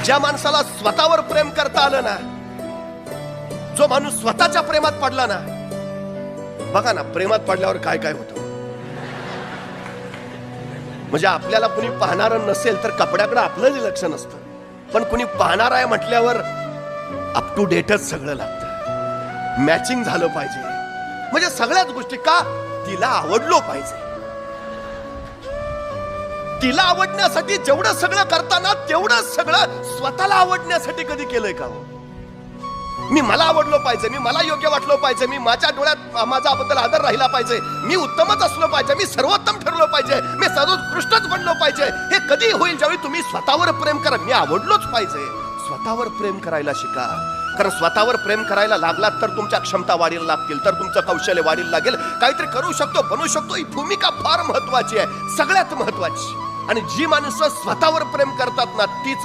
ज्या माणसाला स्वतःवर प्रेम करता आलं ना, जो माणूस स्वतःच्या प्रेमात पडला ना, बघा ना प्रेमात पडल्यावर काय काय होतं. म्हणजे आपल्याला कुणी पाहणार नसेल तर कपड्याकडे आपलंच लक्ष नसतं, पण कुणी पाहणार आहे म्हटल्यावर अप टू डेटच सगळं लागतं. मॅचिंग झालं पाहिजे, म्हणजे सगळ्याच गोष्टी. का? तिला आवडलो पाहिजे. तिला आवडण्यासाठी जेवढं सगळं करताना तेवढं सगळं स्वतःला आवडण्यासाठी कधी केलंय का हो? मी मला आवडलो पाहिजे, मी मला योग्य वाटलो पाहिजे, मी माझ्या डोळ्यात माझ्याबद्दल आदर राहिला पाहिजे, मी उत्तमच असलो पाहिजे, मी सर्वोत्तम ठरलो पाहिजे, मी सर्वोत्कृष्टच बनलो पाहिजे. हे कधी होईल? ज्यावेळी तुम्ही स्वतःवर प्रेम करा. मी आवडलोच पाहिजे. स्वतःवर प्रेम करायला शिका. कारण स्वतःवर प्रेम करायला लागलात तर तुमच्या क्षमता वाढीला लागतील, तर तुमचं कौशल्य वाढीला लागेल. काहीतरी करू शकतो, बनवू शकतो. ही भूमिका फार महत्वाची आहे, सगळ्यात महत्वाची. आणि जी माणसं स्वतःवर प्रेम करतात ना, तीच